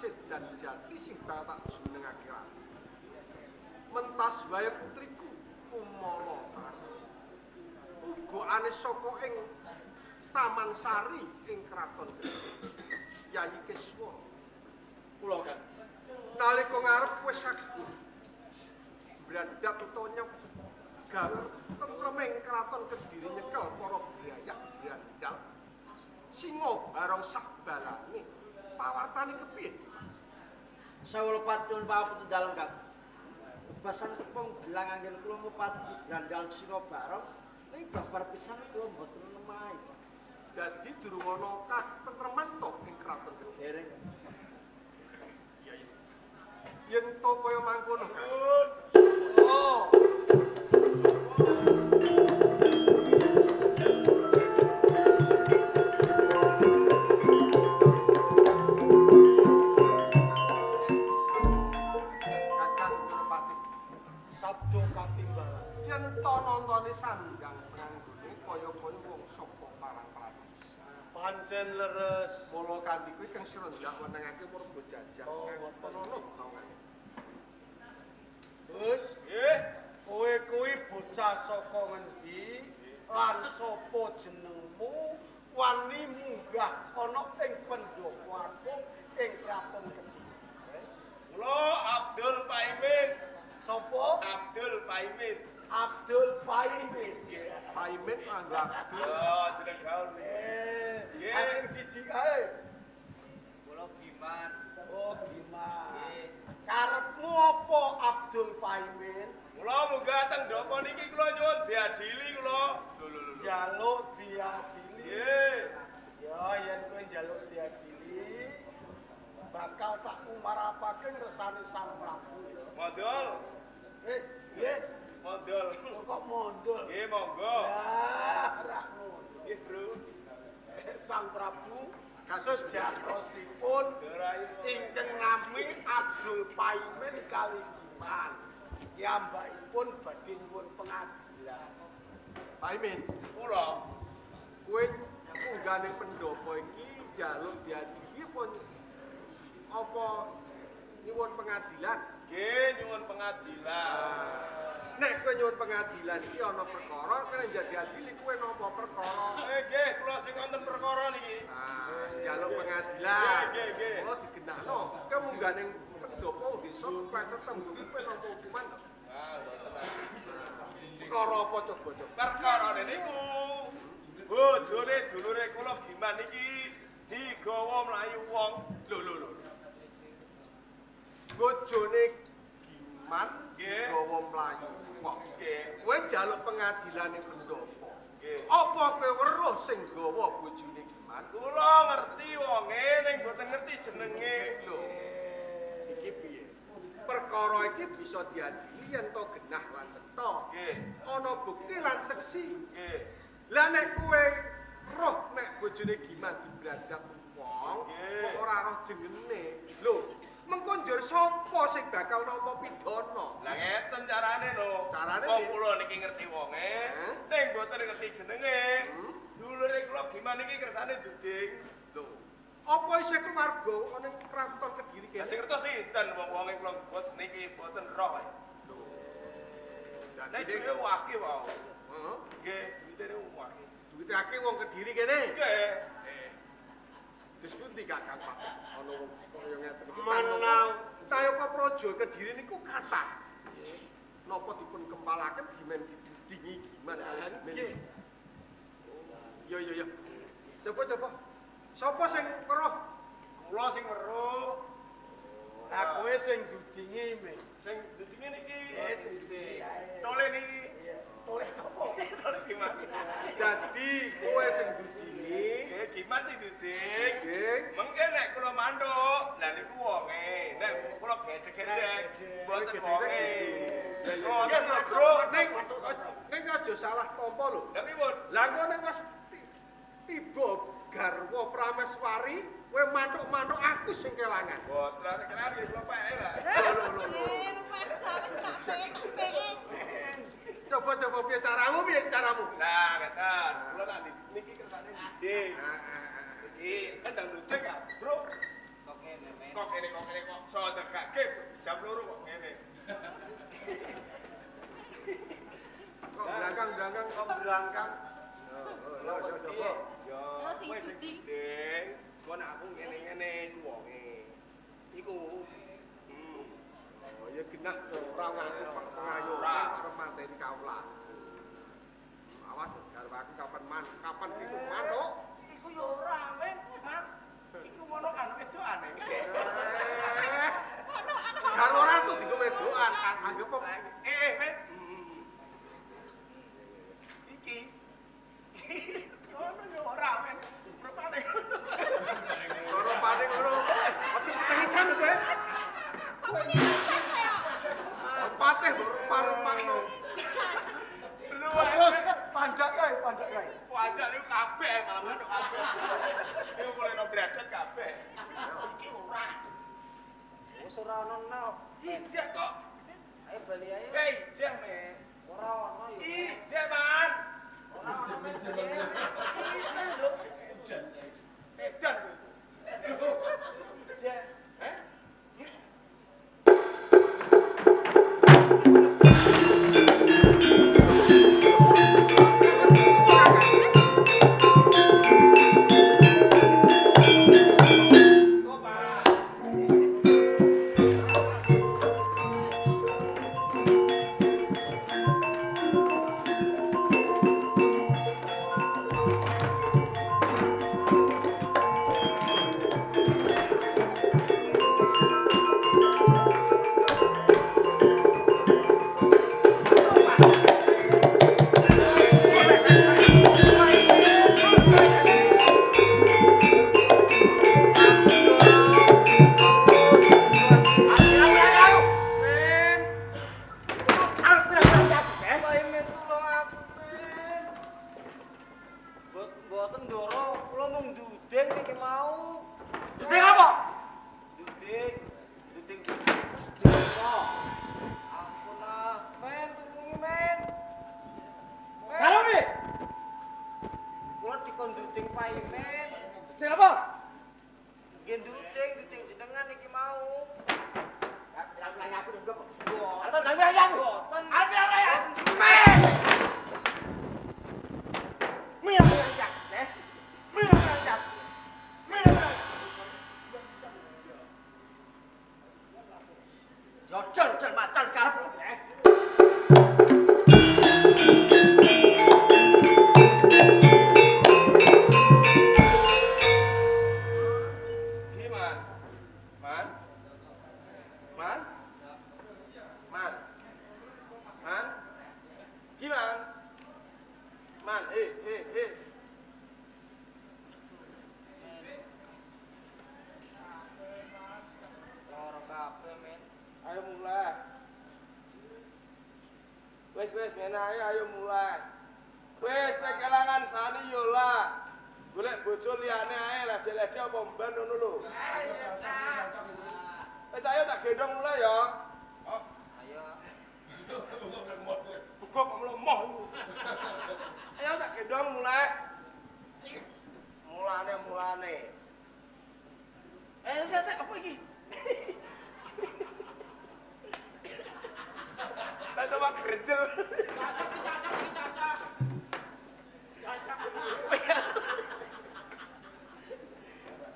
sedan jati sing tak jenengake ratu. Mentas wae putriku Kumala Sari. Uga anes saka ing Taman Sari ing kraton Yayi Kiswa. Kula kan. Nalika ngarep wis aku bradat utawa gawe tentreming kraton Kediri nyekel para brayak brandal. Singa barong sak balane. Pawartane kepiye, Mas? Sawul patun pawut dalem Kang. Basan tepung gelang anggen kula ngupati brandal singa barong ning babar pisan kula mboten nemahi. Dadi durung ana katentreman to ing kraton Kediri. Iya. Yen to kaya mangkono. Oh. Sabdo katimbalan. Yen to nontone sandang pranggone kaya-kaya wong saka parang pratis. Pancen leres. Mula kanthi kuwi kang sira ndak wenengake murba jajah. Oh, ngono sawangane. Gus, nggih. Kowe kuwi bocah saka ngendi? Lan sapa jenengmu? Wani munggah ana ing pendopo agung ing kraton Kediri. Kula Abdul Paimin. Sapa? Abdul Paimin. Abdul Paimin. Paimin anggap. Oh, jeneng gaul. Nggih. Asing siji kae. Kula Giman. Oh, gimana? Carepmu apa Abdul Paimin? Kula munggah teng ndopo niki kula nyuwun diadili kula. Jaluk diadili. Nggih. Ya, yen kowe njaluk diadili, bakal tak umarapake resane Sang Prabu. Mondol. Nggih. Mondol. Kok mondol? Nggih, monggo. Ya, rak ngono. Nggih, Bro. Sang Prabu sejatosipun ingkang nami Abdul Paimin Kaligiman. Piyambakipun badhe nyuwun pengadilan. Paimin, Kula kowe munggah ning pendopo iki njaluk diadili apa nyuwun pengadilan? nggih nyuwun pengadilan. Nek kowe nyuwun pengadilan iki ana perkara kene njadi adili kowe napa perkara? Nggih, kula sing wonten perkara niki. Njaluk pengadilan. Nggih. Kula digenakno. Kowe munggah ning pendopo desa kepleset tembung kowe napa hukuman? Perkara apa coba? Perkarane niku bojone dulure kula Giman niki digawa mlayu wong. Lho. Bojone Giman Nggih. gawa mlayu wong. Nggih. Kowe njaluk pengadilan ning pendopo. Nggih. Apa kowe weruh sing gawa bojone Giman? Kula ngerti wonge ning boten ngerti jenenge. Lho. Iki piye? Perkara iki bisa diadili yen to genah lan cetha. Nggih. Ana bukti lan seksi. Nggih. Lah nek kowe roh nek bojone Giman dibrandak wong, Nggih. kok ora roh jenenge. Lho, mengko njur sapa sing bakal nampa pidana? Lah ngeten carane lho. Carane wong piye? kula niki ngerti wonge, ning boten ngerti jenenge. Dulure kula Giman niki kersane duding. Lho, apa isih keluarga ana ing kraton Kediri Lah kene? sing ngertos sinten wong-wonge kula bot niki boten roh. Nek dhewe wake wae. Heeh. Nggih, duwite wake. Duwite akeh wong Kediri kene. Nggih. Wis pundi Kakang Pak? Ana wong kaya ngeten iki. Menang. Tayaka Praja Kediri niku kathah. Napa dipun kempalaken dimen didudingi Giman kaliyan Nggih. Ya. Coba. Sapa sing weruh? Kula sing weruh. Lah kowe sing dudingi me. Sing dudinge niki. Dudingi. Tole niki. Oleh apa? Tole Giman. Dadi kowe sing dudingi, Nggih, Giman sing duding. nggih. Mengke nek kula manduk, lah niku wonge. Nek kula gedhe-gedhe, mboten wonge. Ngoten lho, Bro. Ning aja salah tampa lho. Lah pripun? Lah engko nek wis tiba garwa Prameswari, kowe mantuk-mantuk aku sing kelangan. Mboten lah kenal nggih kula peke lah. Coba piye caramu? Lah ngeten, kula nak niki kersane duding. Iki kendang duding ya, Bro. Kok Kok ngene kok so tegake jam 2 kok ngene. Kok belangkang kok belangkang. Yo coba. Yo Wis sing gede. Kok nek aku ngene-ngene ku wonge. Iku. Oh ya genah ora nganti pengayoran karo mateni kawula. Awas karo aku kapan iku manuk. Iku yo ora men, Mas. Iku manuk anu wedokane. Karo ora tuh digo wedokan, anggap kok men. Iki. Ono yo ora men. Rupane. rupane ngono. Aja ketengisan kowe. Patih rupa-rupane. Terus panjak kae. Wajah niku kabeh malah manuk kabeh. Niku mulai no bradet kabeh. Iki ora. Wis ora ono. Ijek kok. Ayo bali ayo. Hei, ijek men. Ora ono yo. Ijek man. Ora ono men. Ijek lho. Edan kowe. Ijek. Heh? Mboten ndoro, kula mung nduding niki mau. Sing apa? Nduding. Ampun lah, men tulungi men. Kalau mi, Kula dikon nduding pae men. sing apa? Nggih nduding jenengan niki mau. Bilang aku juga. Mboten. Atau nang ayang. Mboten. Arep ayang. Men. Mira ayang. Mira ayang. Yo cel macan karep. Loro kabeh men. Ayo mulai. Wis ngene ayo mulai. Wis nek kelangan sani yo lah. Golek bojo liyane ae lede-lede apa mban ngono lho. Wis ayo tak gendong mulai ya. Ayo. Buka kok mlemoh iku. Ayo tak gendong mulai. Mulane. Sik apa iki? Tak coba gerjel.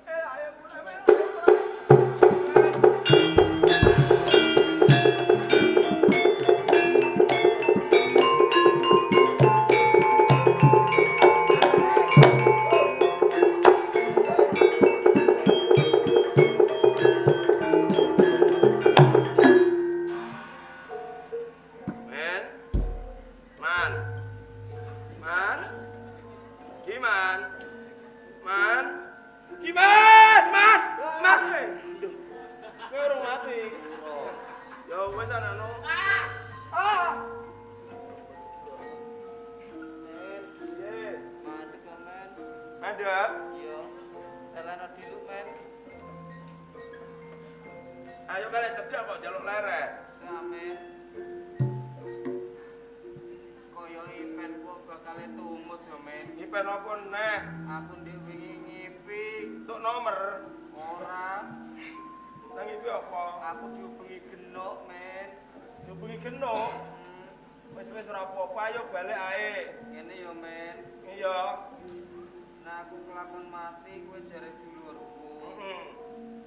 Ayo mulai. Madep. Iya. Telana diluk men. Ayo kalian cedek kok jaluk leren. Samen. Kaya ipen kok bakal tumus yo men. Ngipen apa neh? Aku ndek wingi ngipi. Untuk nomor. Ora. Nang iki apa? Aku diubengi genuk, men. Diubengi genuk. Wis ora apa-apa, ayo balik ae. Ngene yo, men. Iya. Nah, aku kelakon mati kowe jare dulurku.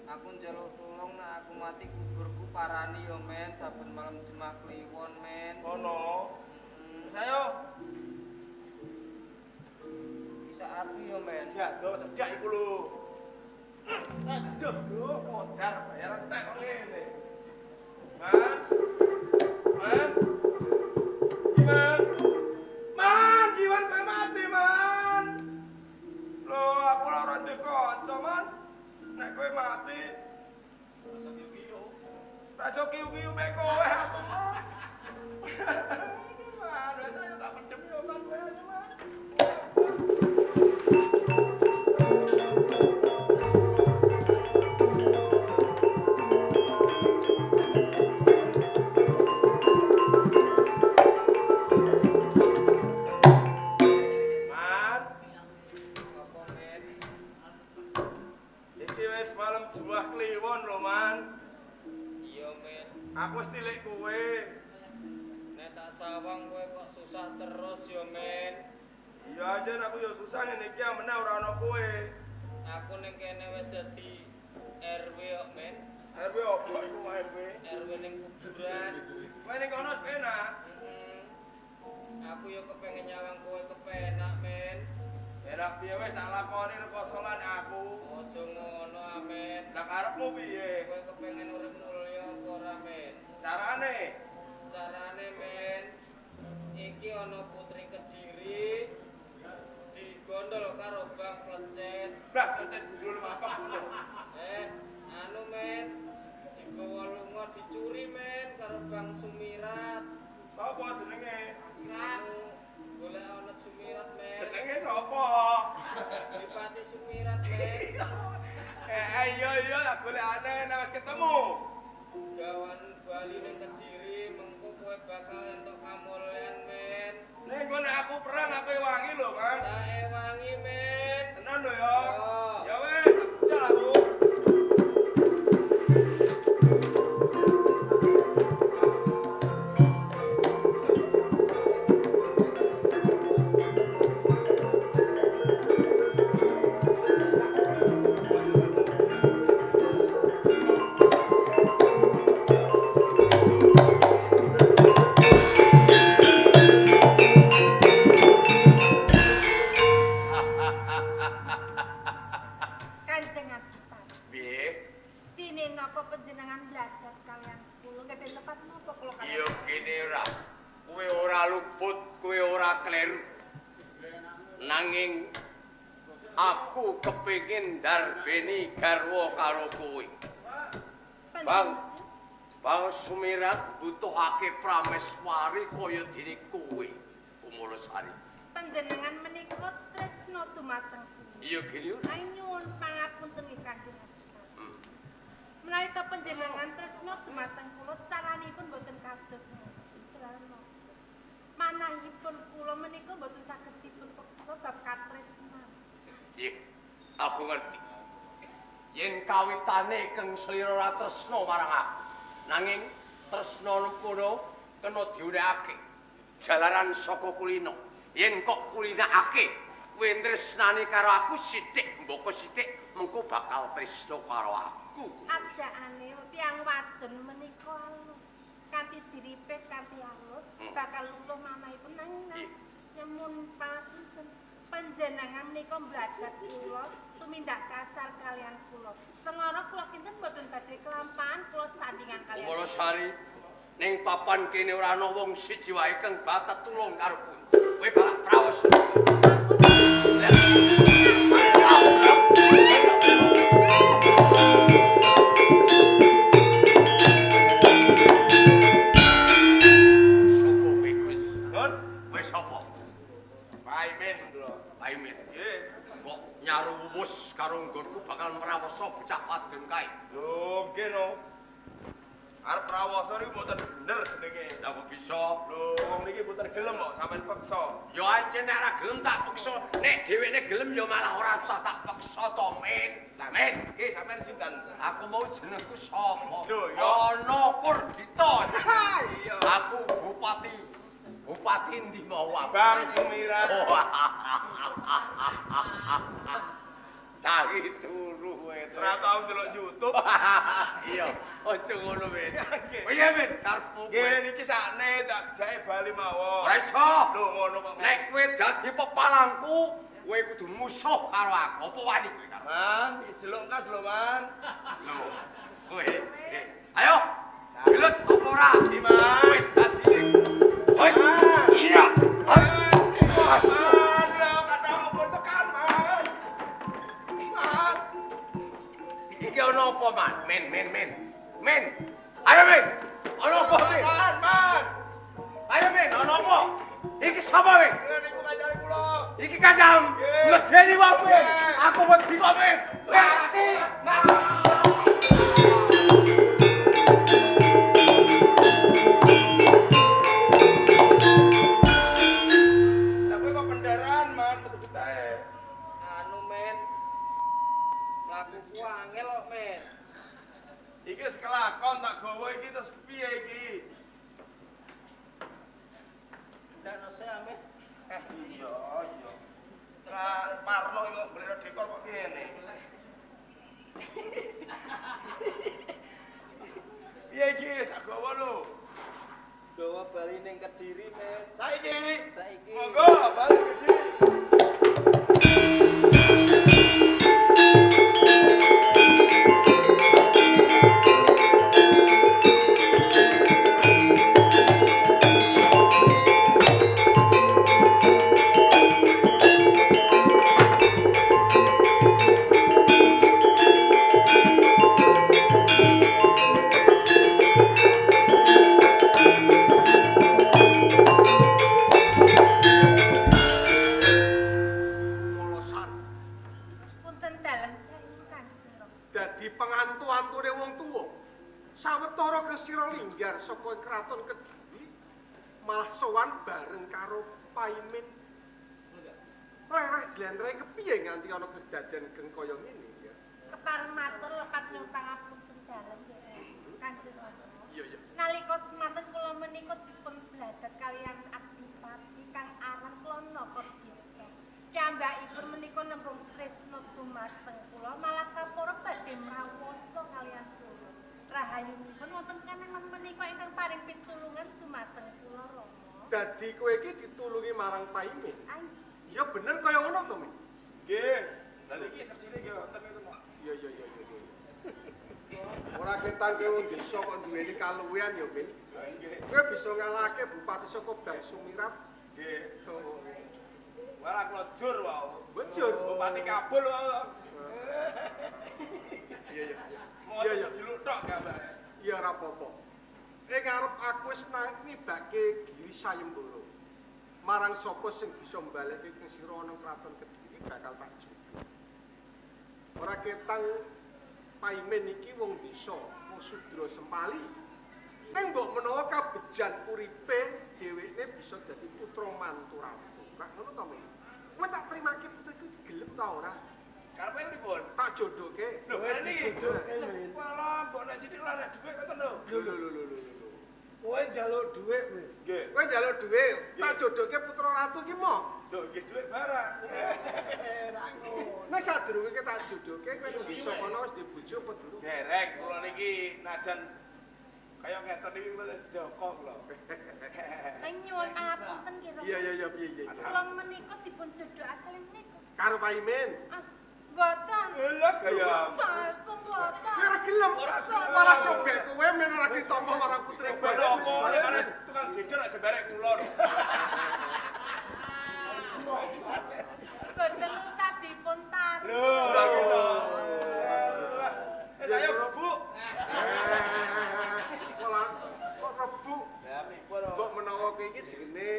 Aku njaluk tulung nek aku mati kuburku parani yo, men. Saben malam Jemah Kliwon, men. Ono. Sayo. Bisa ati yo, men. Jago cedak iku lho. Aduh, lho, modar bayaran tek kok ngene. Man. Man. Man. Man, Iwan kowe mati, Man. Lho, aku ora ndek kanca, Man. Nek kowe mati, rasa kiu-kiu. Rasa kiu-kiu mek kowe. Man, wis ayo tak pendem yo, Man, kowe aja, Man. Aku wis tilik kowe. Nek tak sawang kowe kok susah terus yo, men. Iya aja aku yo susah ngene iki meneh ora ana kowe. Aku ning kene wis dadi RW kok, men. RW opo iku RW? RW ning kuburan. Kowe ning kono penak. Aku yo kepengin nyawang kowe kepenak, men. Enak piye wis tak lakoni rekosolan aku. Aja ngono, amen. Lah karepmu piye? Kowe kepengin urip mulya apa ora, men? Carane? Carane, men. Iki ana putri Kediri digondol karo Bang Plecet. Bang Plecet gundul apa? Anu, men. Digawa lunga dicuri, men, karo Bang Sumirat. Sapa jenenge? Anu golek ana Sumirat, men. Jenenge sapa? Bupati Sumirat, men. Iya, aku golekane nek wis ketemu. Gawan Bali ning Kediri mengko kowe bakal entuk kamulyan, men. Nek ngene aku perang aku ewangi lho, Man. Tak ewangi, men. Tenan lho ya. Oh. Ya wis, budal aku. Kepengin ndarbeni garwa karo kowe. Bang Sumirat butuhake prameswari kaya dene kowe, Kumalasari. Panjenengan menika tresna dumateng kula. Iya, Gini. Ayo nyuwun pangapunten Kanjeng. Menawi ta panjenengan tresna dumateng kula, caranipun boten kados menika. Manahipun kula menika boten saged dipun peksa bab katresnan. Nggih, aku ngerti. Yen kawitane keng slira ora tresna marang aku, nanging tresna kono kena diunekake. Jalaran saka kulina. Yen kok kulinakake, kowe tresnani karo aku sithik, mboko sithik, mengko bakal tresna karo aku. Ajakane tiyang wadon menika alus. Kanthi diripet kanthi alus, bakal luluh manahipun nanging nyemun pangapunten. Panjenengan menika mbladat kula tumindak kasar kalian kula. Sengara kula kinten mboten badhe kelampahan kula sandingan kalian. Kumalasari, ning papan kene ora ana wong siji wae kang batet tulung karo kowe. Kowe balak prawas. Karo nggonku bakal mrawasa bocah wadon kae. Lho, nggih no. Arep prawasa niku mboten bener jenenge. Apa bisa? Lho, wong niki mboten gelem kok sampean peksa. Ya ancen nek ora gelem tak peksa. Nek dheweke gelem ya malah ora usah tak peksa to, Men. Lah, Men, Nggih, sampean sinten? aku mau jenengku sapa? Lho, ya. Ana Kurdita. Iya. Aku Bupati ndi mau Bang Sumirat. Tangi turu itu. Ora tau ndelok YouTube. Iya, aja ngono, Men. Oh iya, Men, karepmu. Nggih, niki sakne tak jake bali mawon. Ora iso. Lho, ngono kok. Nek kowe dadi pepalangku, kowe kudu musuh karo aku. Apa wani kowe karo? Man, jeluk kas lho, Man. Lho, kowe. Ayo. Gelut apa ora? Iki, Man. Wis dadi. Hoi. Iya. Man, lho, kadang apa tekan, Man. Man. Iki ana apa, Man? Men. Ayo, Men. Ana apa, Men? Man. Ayo, Men, ana apa? Iki sapa, Men? Niku kancane kula. Iki kandang. Nggih. Medeni wae, Men. Nggih. Aku wedi kok, Men. Mati. Tapi kok kendaraan, Man, betul ae. Anu, Men. Mlakuku angel kok, Men. Iki wis kelakon tak gawa iki terus piye iki? Ndak nose ame. Iya. Lah Parno iki kok blero dekor kok kene. Piye iki tak gawa lho. Gawa bali ning Kediri, Men. Saiki. Saiki. Monggo balik ke sini. Molosan. Punten dalem sewu Kanjeng. Dadi pengantu-antune wong tuwa. Sawetara kesira linggar saka kraton Kediri malah sowan bareng karo Paimin. Leleh jlentreh kepiye nganti ana kedaden geng kaya ngene ya? Kepareng matur lepat nyuwun pangapunten dalem nggih Kanjeng Rama. Iya, iya. Nalika semanten kula menika dipun bladat kaliyan Adipati kang aran Klono Kordita. Piyambakipun menika nembung tresna dumateng kula malah kapura badhe mrawasa kaliyan kula. Rahayunipun wonten kanengan menika ingkang paring pitulungan dumateng kula Rama. Dadi kowe iki ditulungi marang Paimin. Ay, Ya bener kaya ngono to, Min? Nggih. Lah niki saksine nggih wonten itu, Pak. Iya. Ora ketang kowe desa kok duweni kaluwihan ya, Min. Nggih. Kowe bisa ngalahke bupati saka Bang Sumirat. Nggih. Malah kula jur wae. Bujur. Bupati Kabul wae. Iya. Mau Iya, iya. sejeluk tok gambare. Ya ora apa-apa. Ngarep aku wis nibake Giri Sayembara. Marang sapa sing bisa mbalekke ing sira ana kraton Kediri bakal tak jupuk. Ora ketang Paimin iki wong desa, wong Sudra Sempali. Ning mbok menawa kabejan uripe dheweke bisa dadi putra mantu ratu. Ora ngono to, Men? Kowe tak trimake putriku gelem ta ora? Karepe pripun? Tak jodohke. Lho, ini. Jodohke, Min. Walah, mbok nek sithik lah nek dhuwit ngoten lho. Lho. Kowe njaluk dhuwit, Min. Nggih. Kowe njaluk dhuwit, tak jodohke putra ratu ki mo. Lho, nggih dhuwit barang. Ra ngono. Nek sadurunge tak jodohke kowe nang bisa kono wis dibojo apa durung? Derek kula niki najan kaya ngeten iki wis Joko kula. Sing nyuwun pangapunten nggih Rama. Iya, piye. Kula menika dipun jodohaken menika. Karo Paimin. Ah, mboten. Lah kaya Saestu mboten. Kowe ora gelem. Malah sobek kowe men ora ditampa marang putri kowe. Bodo apa nek arep tukang jejer aja barek kula lho. Boten usah dipun taruh. Lho, lah gitu. Saya Bu. Malah kok rebu. Ya pripun Mbok menawa kowe iki jenenge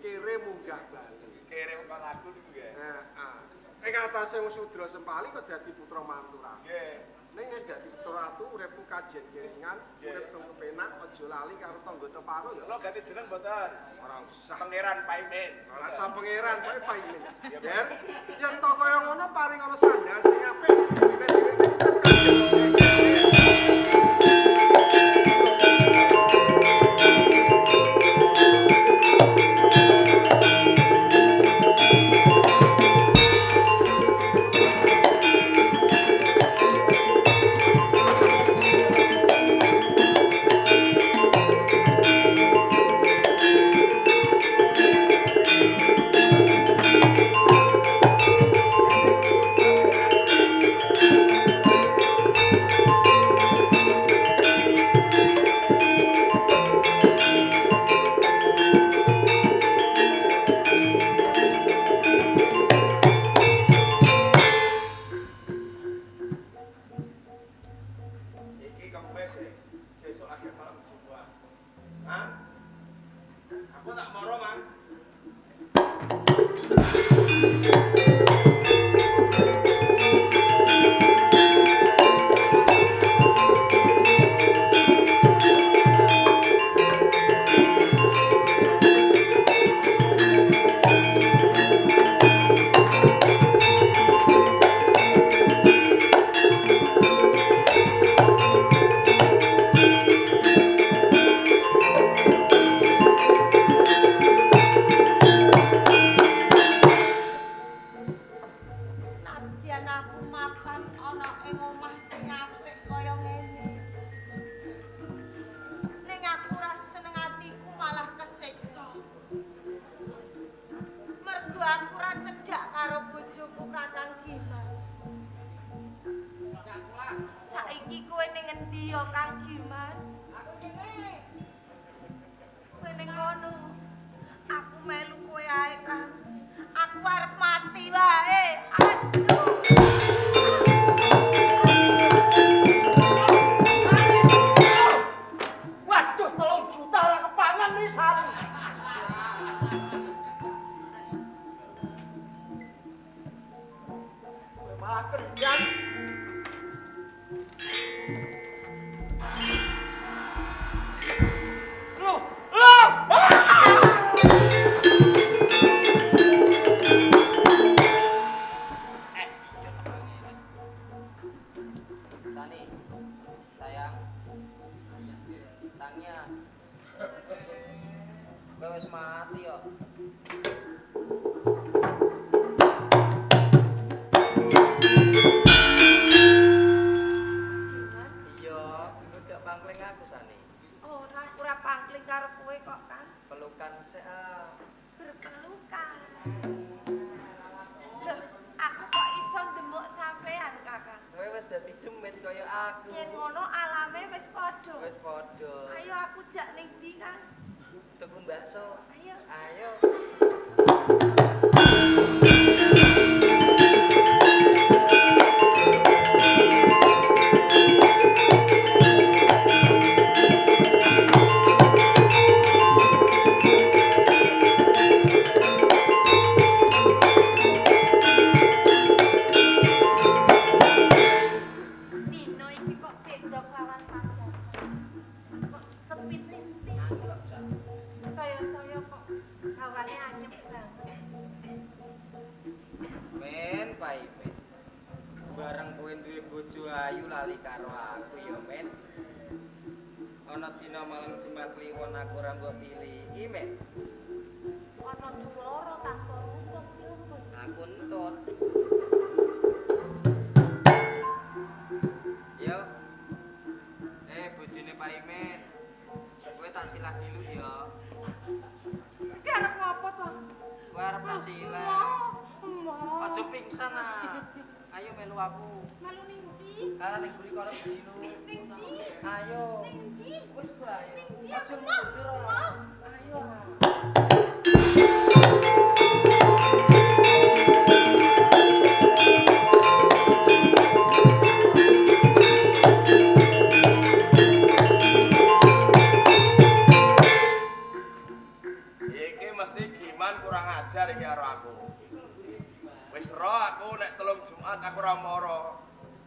kere munggah bali. kirim kok lagu niku nggih. Heeh. Ing atase wong Sudra Sempali kok dadi putra mantu ra. Nggih. Ning nek dadi Putra Ratu uripku kajen kiringan, urip teng kepenak, aja lali karo tangga teparo ya. Kula ganti jeneng mboten. Ora usah. Pangeran Paimin. Ora usah pangeran, kowe paimin. Yer yen to kaya ngono paring ana sandal sing apik.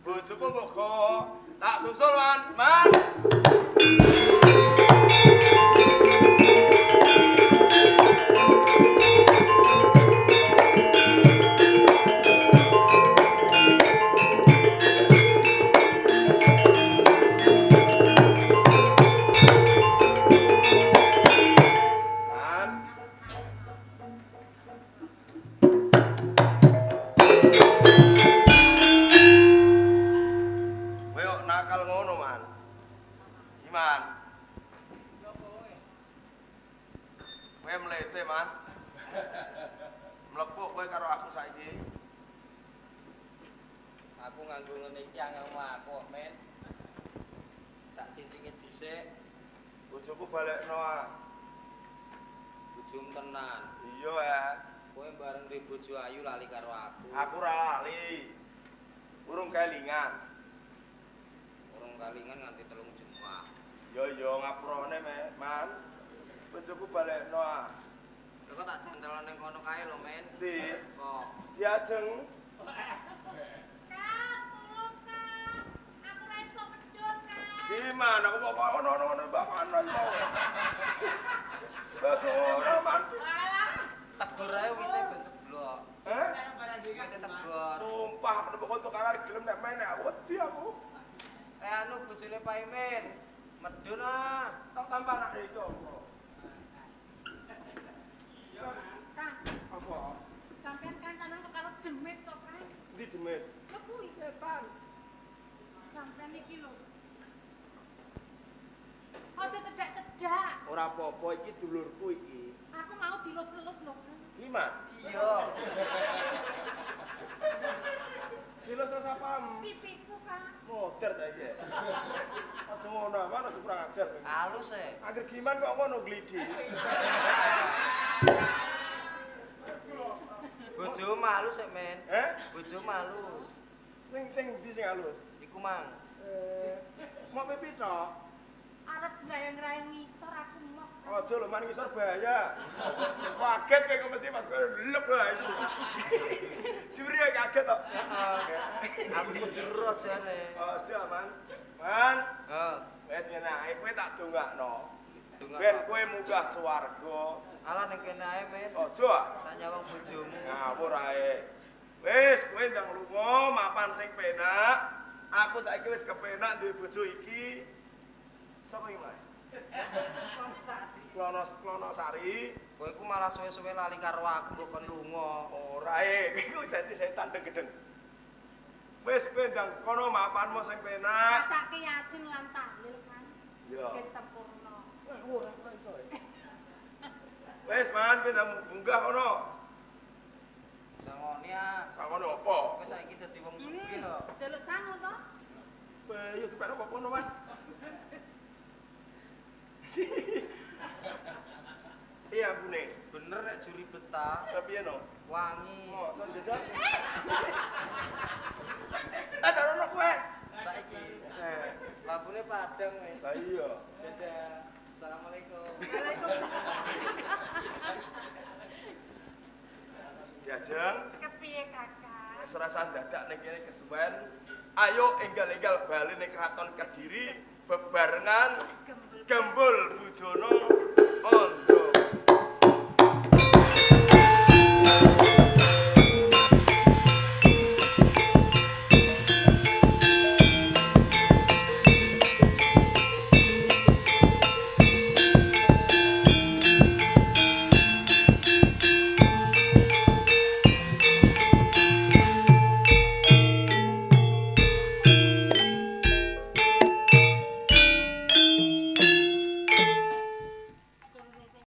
Bojoku kok tak susul, Man. Bojoku balekno ah. Bojom tenan. Iya, eh. Kowe bareng di bojo ayu lali karo aku. Aku ora lali. Urung kelingan. Urung kalingan nganti 3 Jumat. Yo ngapurane, Man. Bojoku balekno ah. Kok tak jantelan ning kono kae lho, Men. Di. Kok Diajeng. Gimana aku bawa ono bakan aja. Betul, Man. tegur ae wite ben seblok. Wite tegur. Sumpah aku pokok untuk arek gelem nek main aku wedi aku. Anu bojone Pak Imin. Medun ah. Tak tambah anak itu. Iya, Kang. Apa? Sampeyan kancanan kok karo demit to, Kang? Di demit. Lho kuwi setan. Sampeyan iki lho. Aja cedak-cedak. Ora apa-apa iki dulurku iki. Aku mau dilus-lus lho, Kang. Gimana? Iya. Dilus sapam. Pipiku, Kang. Moder ta iki. Aja ngono, mana aja kurang ajar. Halus e. Angger gimana kok ngono glidi. Bojo malus e, Men. Bojo malus. Sing ndi sing halus? Iku mang. Mau pipi tok. Arep ngrayang-ngrayang ngisor aku mok. Aja lho man ngisor bahaya. Kaget kowe mesti pas kowe lep lho iki. Juri kaget tok. Aku terus jane. Aja man. Man. Heeh. Wes ngene ae kowe tak dongakno. Dongak. Ben kowe munggah swarga. Ala ning kene ae, Men. Aja. Tak nyawang bojomu. Ngawur ae. Wis kowe ndang lunga mapan sing penak. Aku saiki wis kepenak duwe bojo iki. Sapa iki, Mas? Klono Sari. Kowe iku malah suwe-suwe lali karo aku kok kon lunga. Ora iku dadi setan gedeng. Wis kowe ndang kono mapanmu sing penak. Acake Yasin lan tahlil, Kang. Iya. Ben sempurna. Ora iso. Wis man kowe ndang munggah kono. Sangone ah. Sangono apa? Kowe saiki dadi wong sugih lho. Delok sangu to? Yo dipek apa kono, Man? Iya, Bune. Bener nek juri betah, Tapi no. wangi. Oh, son jajal. Tarono kowe. Saiki. Babune padang wis. Lah iya. Dadah. Assalamualaikum. Diajeng. Kepiye, Kakak? Wis rasane dadak ning kene kesuwen. Ayo enggal-enggal bali ning Kraton Kediri bebarengan Gembul Bujono on